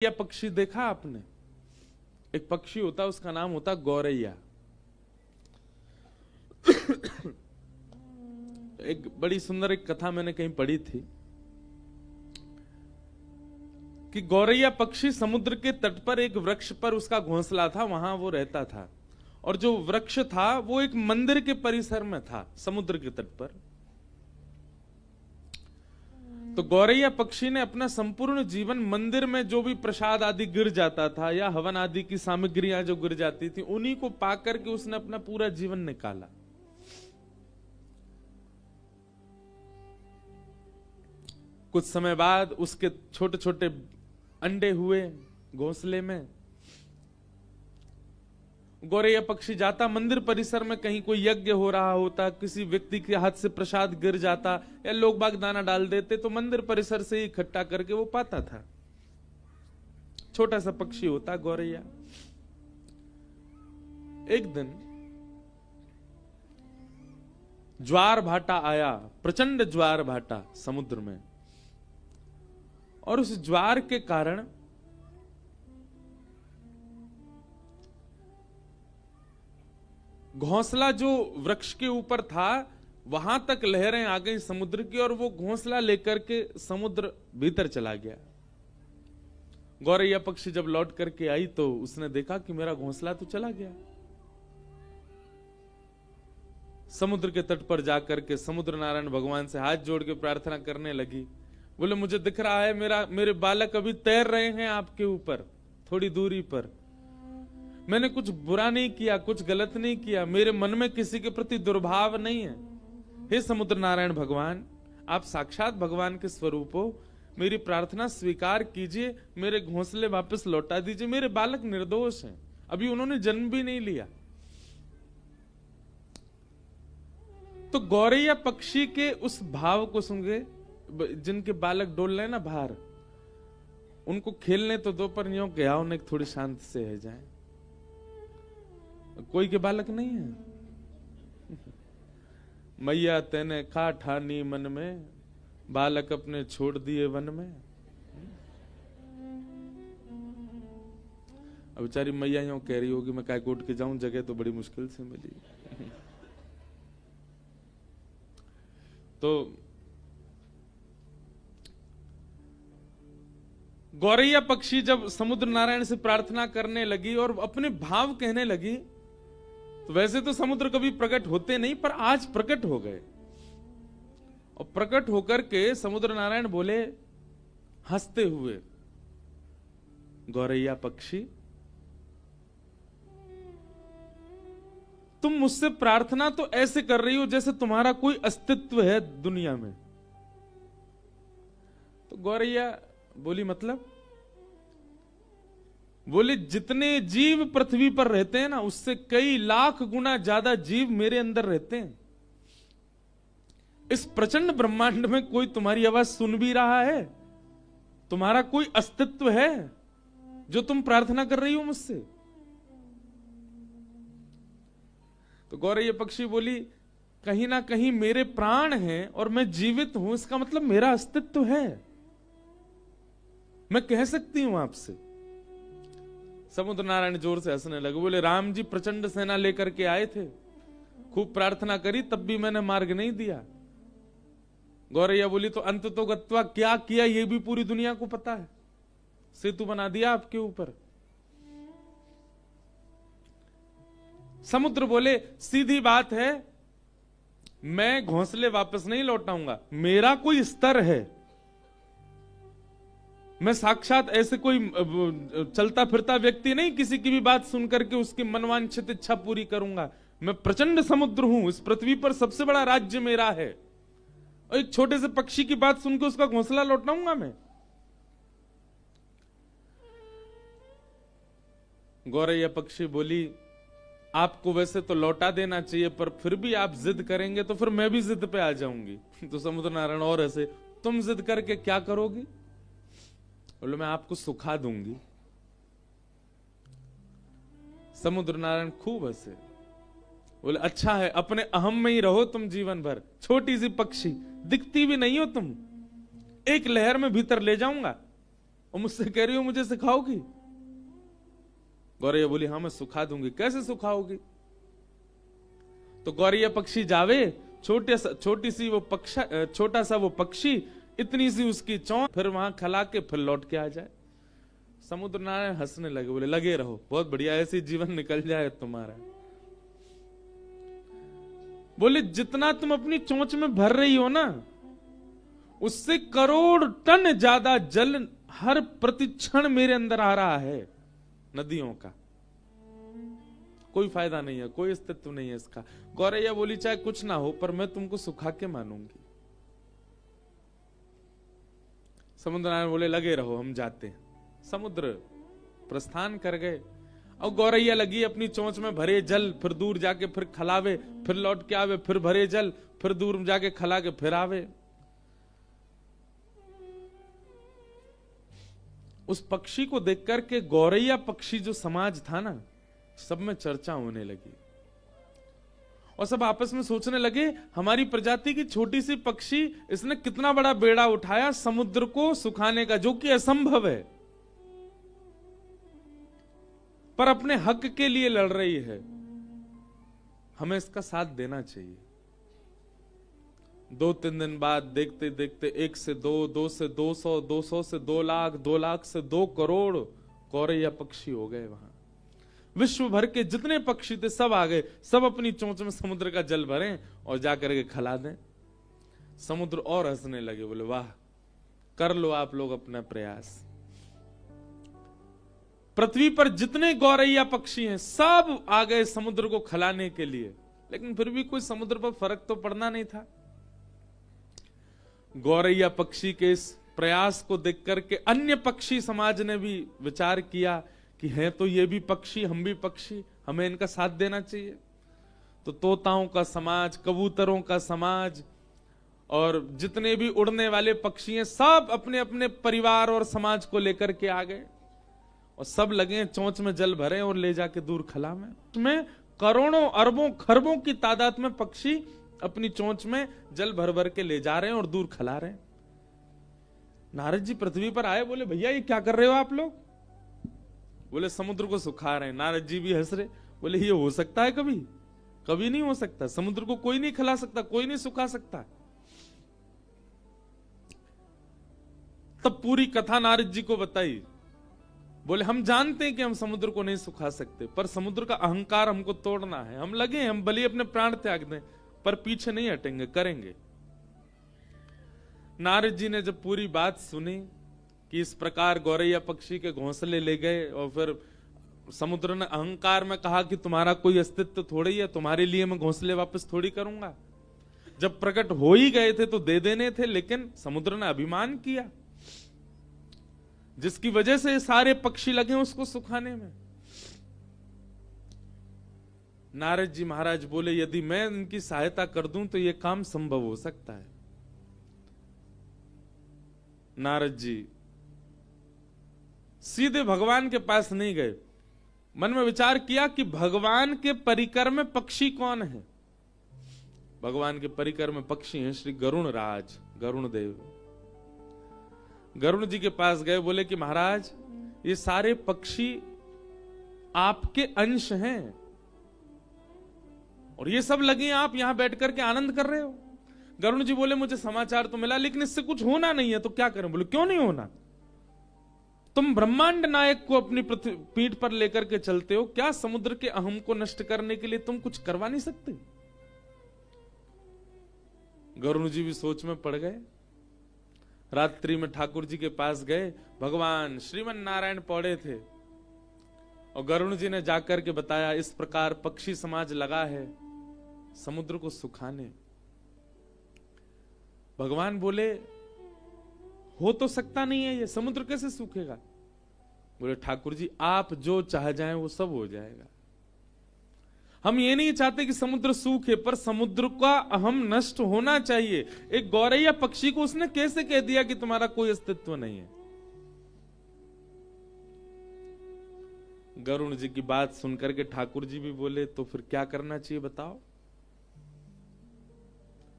या पक्षी देखा आपने? एक पक्षी होता, उसका नाम होता गौरैया। एक बड़ी सुंदर एक कथा मैंने कहीं पढ़ी थी कि गौरैया पक्षी समुद्र के तट पर एक वृक्ष पर उसका घोंसला था, वहां वो रहता था। और जो वृक्ष था वो एक मंदिर के परिसर में था, समुद्र के तट पर। तो गौरैया पक्षी ने अपना संपूर्ण जीवन मंदिर में जो भी प्रसाद आदि गिर जाता था या हवन आदि की सामग्रियां जो गिर जाती थी, उन्हीं को पाकर के उसने अपना पूरा जीवन निकाला। कुछ समय बाद उसके छोटे छोटे अंडे हुए घोंसले में। गौरैया पक्षी जाता मंदिर परिसर में, कहीं कोई यज्ञ हो रहा होता, किसी व्यक्ति के हाथ से प्रसाद गिर जाता या लोग बाग दाना डाल देते, तो मंदिर परिसर से इकट्ठा करके वो पाता था। छोटा सा पक्षी होता गौरैया। एक दिन ज्वार भाटा आया, प्रचंड ज्वार भाटा समुद्र में, और उस ज्वार के कारण घोंसला जो वृक्ष के ऊपर था वहां तक लहरें आ गई समुद्र की, और वो घोंसला लेकर के समुद्र भीतर चला गया। गौरैया पक्षी जब लौट करके आई तो उसने देखा कि मेरा घोंसला तो चला गया। समुद्र के तट पर जाकर के समुद्र नारायण भगवान से हाथ जोड़ के प्रार्थना करने लगी। बोले, मुझे दिख रहा है मेरे बालक अभी तैर रहे हैं आपके ऊपर थोड़ी दूरी पर। मैंने कुछ बुरा नहीं किया, कुछ गलत नहीं किया, मेरे मन में किसी के प्रति दुर्भाव नहीं है। हे समुद्र नारायण भगवान, आप साक्षात भगवान के स्वरूप हो, मेरी प्रार्थना स्वीकार कीजिए, मेरे घोंसले वापस लौटा दीजिए। मेरे बालक निर्दोष हैं, अभी उन्होंने जन्म भी नहीं लिया। तो गौरैया पक्षी के उस भाव को सुन के, जिनके बालक डोल रहे ना बाहर, उनको खेलने तो दो, पर यूं के आओ ने थोड़ी शांति से रह जाए। कोई के बालक नहीं है। मैया तेने खा ठानी मन में, बालक अपने छोड़ दिए वन में। अब बेचारी मैया यूं कह रही होगी, मैं काय कोट के जाऊं, जगह तो बड़ी मुश्किल से मिली। तो गौरैया पक्षी जब समुद्र नारायण से प्रार्थना करने लगी और अपने भाव कहने लगी, तो वैसे तो समुद्र कभी प्रकट होते नहीं, पर आज प्रकट हो गए। और प्रकट होकर के समुद्र नारायण बोले हंसते हुए, गौरैया पक्षी, तुम मुझसे प्रार्थना तो ऐसे कर रही हो जैसे तुम्हारा कोई अस्तित्व है दुनिया में। तो गौरैया बोली, मतलब? बोले, जितने जीव पृथ्वी पर रहते हैं ना, उससे कई लाख गुना ज्यादा जीव मेरे अंदर रहते हैं। इस प्रचंड ब्रह्मांड में कोई तुम्हारी आवाज सुन भी रहा है? तुम्हारा कोई अस्तित्व है जो तुम प्रार्थना कर रही हो मुझसे? तो गौरैया पक्षी बोली, कहीं ना कहीं मेरे प्राण हैं और मैं जीवित हूं, इसका मतलब मेरा अस्तित्व है, मैं कह सकती हूं आपसे। समुद्र नारायण जोर से हंसने लगे। बोले, राम जी प्रचंड सेना लेकर के आए थे, खूब प्रार्थना करी, तब भी मैंने मार्ग नहीं दिया। गौरैया बोली, तो अंत तो गत्वा क्या किया ये भी पूरी दुनिया को पता है, सेतु बना दिया आपके ऊपर। समुद्र बोले, सीधी बात है, मैं घोंसले वापस नहीं लौटाऊंगा, मेरा कोई स्तर है। मैं साक्षात ऐसे कोई चलता फिरता व्यक्ति नहीं, किसी की भी बात सुन करके उसकी मनवांछित इच्छा पूरी करूंगा। मैं प्रचंड समुद्र हूं, इस पृथ्वी पर सबसे बड़ा राज्य मेरा है, और एक छोटे से पक्षी की बात सुन के उसका घोंसला लौटाऊंगा मैं? गौरैया पक्षी बोली, आपको वैसे तो लौटा देना चाहिए, पर फिर भी आप जिद करेंगे तो फिर मैं भी जिद पे आ जाऊंगी। तो समुद्र नारायण और ऐसे, तुम जिद करके क्या करोगी? बोले, मैं आपको सुखा दूंगी। समुद्र नारायण खूब हंसे। बोले, अच्छा है, अपने अहम में ही रहो तुम जीवन भर। छोटी सी पक्षी, दिखती भी नहीं हो तुम, एक लहर में भीतर ले जाऊंगा और मुझसे कह रही हो मुझे सिखाओगी? गौरैया बोली हाँ मैं सिखा दूंगी। कैसे सिखाओगी? तो गौरैया पक्षी जावे, छोटी सी वो छोटा सा वो पक्षी, इतनी सी उसकी चोंच, फिर वहां खला के फिर लौट के आ जाए। समुद्र नारायण हंसने लगे, बोले लगे रहो, बहुत बढ़िया, ऐसे जीवन निकल जाए तुम्हारा। बोले जितना तुम अपनी चोंच में भर रही हो ना, उससे करोड़ टन ज्यादा जल हर प्रतिक्षण मेरे अंदर आ रहा है नदियों का। कोई फायदा नहीं है, कोई अस्तित्व नहीं है इसका। गौरैया बोली चाहे कुछ ना हो पर मैं तुमको सुखा के मानूंगी। समुद्र नारायण बोले लगे रहो, हम जाते हैं। समुद्र प्रस्थान कर गए और गौरैया लगी अपनी चोंच में भरे जल, फिर दूर जाके फिर खलावे, फिर लौट के आवे, फिर भरे जल, फिर दूर जाके खला के फिर आवे। उस पक्षी को देख करके गौरैया पक्षी जो समाज था ना, सब में चर्चा होने लगी और सब आपस में सोचने लगे हमारी प्रजाति की छोटी सी पक्षी, इसने कितना बड़ा बेड़ा उठाया समुद्र को सुखाने का, जो कि असंभव है, पर अपने हक के लिए लड़ रही है। हमें इसका साथ देना चाहिए। 2-3 दिन बाद देखते देखते 1 से 2, 2 से 200, 200 से 2 लाख, 2 लाख से 2 करोड़ गौरैया पक्षी हो गए। वहां विश्व भर के जितने पक्षी थे सब आ गए, सब अपनी चोंच में समुद्र का जल भरें और जाकर के खिला दें। समुद्र और हंसने लगे, बोले वाह, कर लो आप लोग अपना प्रयास। पृथ्वी पर जितने गौरैया पक्षी हैं सब आ गए समुद्र को खिलाने के लिए, लेकिन फिर भी कोई समुद्र पर फर्क तो पड़ना नहीं था। गौरैया पक्षी के इस प्रयास को देख करके अन्य पक्षी समाज ने भी विचार किया कि हैं तो ये भी पक्षी, हम भी पक्षी, हमें इनका साथ देना चाहिए। तो तोताओं का समाज, कबूतरों का समाज और जितने भी उड़ने वाले पक्षी हैं सब अपने अपने परिवार और समाज को लेकर के आ गए और सब लगे चोंच में जल भरे और ले जाके दूर खला में। उसमें करोड़ों अरबों खरबों की तादाद में पक्षी अपनी चोंच में जल भर भर के ले जा रहे हैं और दूर खिला रहे हैं। नारद जी पृथ्वी पर आए, बोले भैया ये क्या कर रहे हो आप लोग? बोले समुद्र को सुखा रहे हैं। नारद जी भी हंस रहे, बोले ये हो सकता है कभी? कभी नहीं हो सकता। समुद्र को कोई नहीं खिला सकता, कोई नहीं सुखा सकता। तब पूरी कथा नारद जी को बताई। बोले हम जानते हैं कि हम समुद्र को नहीं सुखा सकते, पर समुद्र का अहंकार हमको तोड़ना है। हम लगे, हम भले अपने प्राण त्याग दें, पर पीछे नहीं हटेंगे, करेंगे। नारद जी ने जब पूरी बात सुनी कि इस प्रकार गौरैया पक्षी के घोंसले ले गए और फिर समुद्र ने अहंकार में कहा कि तुम्हारा कोई अस्तित्व थोड़ी है, तुम्हारे लिए मैं घोंसले वापस थोड़ी करूंगा। जब प्रकट हो ही गए थे तो दे देने थे, लेकिन समुद्र ने अभिमान किया, जिसकी वजह से सारे पक्षी लगे उसको सुखाने में। नारद जी महाराज बोले यदि मैं इनकी सहायता कर दूं तो यह काम संभव हो सकता है। नारद जी सीधे भगवान के पास नहीं गए, मन में विचार किया कि भगवान के परिकर में पक्षी कौन है। भगवान के परिकर में पक्षी हैं श्री गरुण राज, गरुण देव। गरुण जी के पास गए, बोले कि महाराज ये सारे पक्षी आपके अंश हैं और ये सब लगे आप यहां बैठ करके आनंद कर रहे हो। गरुण जी बोले मुझे समाचार तो मिला, लेकिन इससे कुछ होना नहीं है, तो क्या करें? बोले क्यों नहीं होना? तुम ब्रह्मांड नायक को अपनी पीठ पर लेकर के चलते हो, क्या समुद्र के अहम को नष्ट करने के लिए तुम कुछ करवा नहीं सकते? गरुण जी भी सोच में पड़ गए। रात्रि में ठाकुर जी के पास गए, भगवान श्रीमन नारायण पौड़े थे और गरुण जी ने जाकर के बताया इस प्रकार पक्षी समाज लगा है समुद्र को सुखाने। भगवान बोले हो तो सकता नहीं है, ये समुद्र कैसे सूखेगा? बोले ठाकुर जी आप जो चाह जाएं वो सब हो जाएगा। हम ये नहीं चाहते कि समुद्र सूखे, पर समुद्र का अहम नष्ट होना चाहिए। एक गौरैया पक्षी को उसने कैसे कह दिया कि तुम्हारा कोई अस्तित्व नहीं है? गरुण जी की बात सुनकर के ठाकुर जी भी बोले तो फिर क्या करना चाहिए बताओ?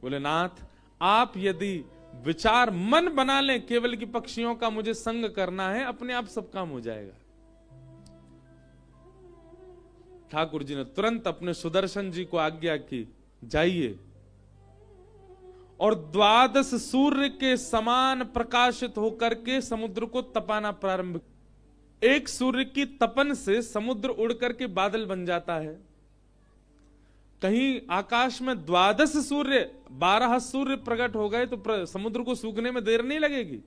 बोले नाथ आप यदि विचार मन बना लें केवल कि पक्षियों का मुझे संग करना है, अपने आप सब काम हो जाएगा। ठाकुर जी ने तुरंत अपने सुदर्शन जी को आज्ञा की, जाइए और 12 सूर्य के समान प्रकाशित होकर के समुद्र को तपाना प्रारंभ। एक सूर्य की तपन से समुद्र उड़ करके बादल बन जाता है। कहीं आकाश में 12 सूर्य 12 सूर्य प्रकट हो गए तो समुद्र को सूखने में देर नहीं लगेगी।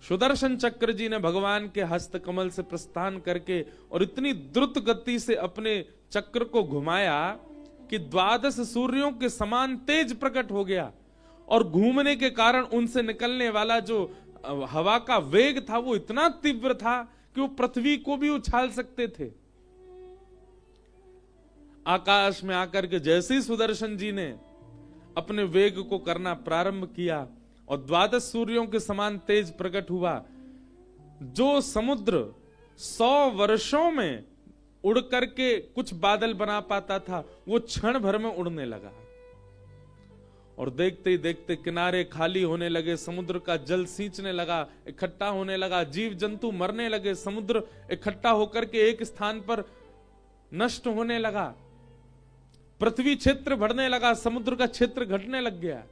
सुदर्शन चक्र जी ने भगवान के हस्त कमल से प्रस्थान करके और इतनी द्रुत गति से अपने चक्र को घुमाया कि 12 सूर्यों के समान तेज प्रकट हो गया, और घूमने के कारण उनसे निकलने वाला जो हवा का वेग था वो इतना तीव्र था कि वो पृथ्वी को भी उछाल सकते थे। आकाश में आकर के जैसे ही सुदर्शन जी ने अपने वेग को करना प्रारंभ किया और 12 सूर्यों के समान तेज प्रकट हुआ, जो समुद्र 100 वर्षों में उड़ करके कुछ बादल बना पाता था वो क्षण भर में उड़ने लगा। और देखते ही देखते किनारे खाली होने लगे, समुद्र का जल सींचने लगा, इकट्ठा होने लगा, जीव जंतु मरने लगे, समुद्र इकट्ठा होकर के एक स्थान पर नष्ट होने लगा, पृथ्वी क्षेत्र बढ़ने लगा, समुद्र का क्षेत्र घटने लग गया।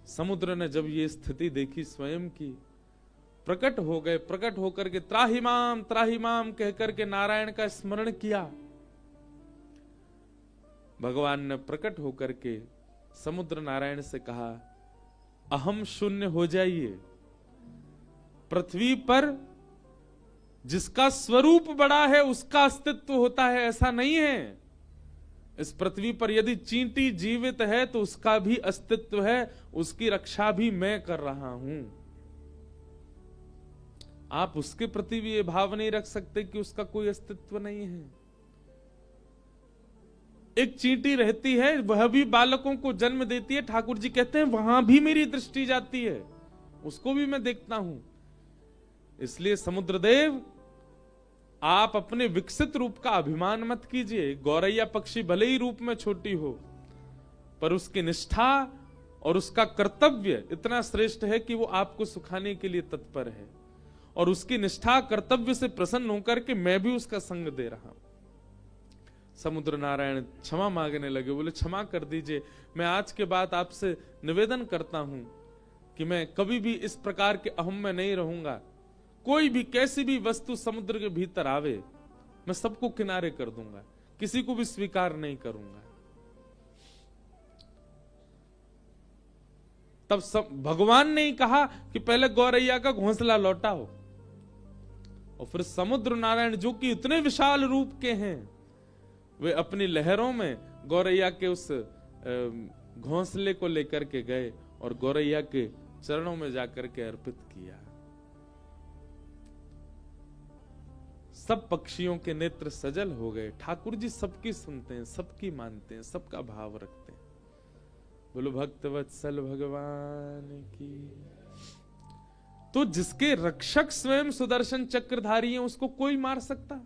समुद्र ने जब ये स्थिति देखी स्वयं की, प्रकट हो गए, प्रकट होकर के त्राहिमाम त्राहिमाम कहकर के नारायण का स्मरण किया। भगवान ने प्रकट होकर के समुद्र नारायण से कहा, अहम शून्य हो जाइए। पृथ्वी पर जिसका स्वरूप बड़ा है उसका अस्तित्व होता है, ऐसा नहीं है। इस पृथ्वी पर यदि चींटी जीवित है तो उसका भी अस्तित्व है, उसकी रक्षा भी मैं कर रहा हूं। आप उसके प्रति भी ये भाव नहीं रख सकते कि उसका कोई अस्तित्व नहीं है। एक चींटी रहती है, वह भी बालकों को जन्म देती है, ठाकुर जी कहते हैं वहां भी मेरी दृष्टि जाती है, उसको भी मैं देखता हूं। इसलिए समुद्रदेव, आप अपने विकसित रूप का अभिमान मत कीजिए। गौरैया पक्षी भले ही रूप में छोटी हो, पर उसकी निष्ठा और उसका कर्तव्य इतना श्रेष्ठ है कि वो आपको सुखाने के लिए तत्पर है, और उसकी निष्ठा कर्तव्य से प्रसन्न होकर के मैं भी उसका संग दे रहा हूं। समुद्र नारायण क्षमा मांगने लगे, बोले क्षमा कर दीजिए, मैं आज के बाद आपसे निवेदन करता हूं कि मैं कभी भी इस प्रकार के अहम में नहीं रहूंगा। कोई भी कैसी भी वस्तु समुद्र के भीतर आवे, मैं सबको किनारे कर दूंगा, किसी को भी स्वीकार नहीं करूंगा। तब सब भगवान ने ही कहा कि पहले गौरैया का घोंसला लौटाओ, और फिर समुद्र नारायण जो कि इतने विशाल रूप के हैं, वे अपनी लहरों में गौरैया के उस घोंसले को लेकर के गए और गौरैया के चरणों में जाकर के अर्पित किया। सब पक्षियों के नेत्र सजल हो गए। ठाकुर जी सबकी सुनते हैं, सबकी मानते हैं, सबका भाव रखते हैं। बोलो भक्तवत्सल भगवान की। तो जिसके रक्षक स्वयं सुदर्शन चक्रधारी हैं, उसको कोई मार सकता?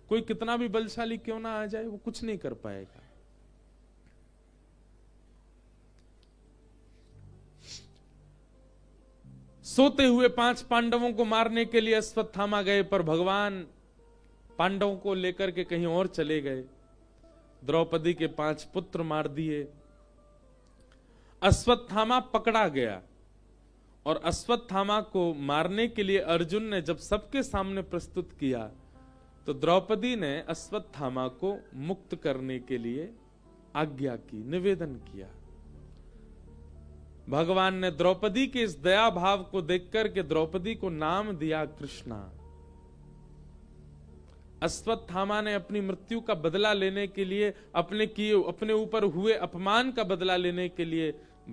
कोई कितना भी बलशाली क्यों ना आ जाए, वो कुछ नहीं कर पाएगा। सोते हुए 5 पांडवों को मारने के लिए अश्वत्थामा गए, पर भगवान पांडवों को लेकर के कहीं और चले गए। द्रौपदी के 5 पुत्र मार दिए। अश्वत्थामा पकड़ा गया, और अश्वत्थामा को मारने के लिए अर्जुन ने जब सबके सामने प्रस्तुत किया, तो द्रौपदी ने अश्वत्थामा को मुक्त करने के लिए आज्ञा की, निवेदन किया। भगवान ने द्रौपदी के इस दया भाव को देखकर के द्रौपदी को नाम दिया कृष्णा। अश्वत्थामा ने अपनी मृत्यु का बदला लेने के लिए, अपने ऊपर हुए अपमान का बदला लेने के लिए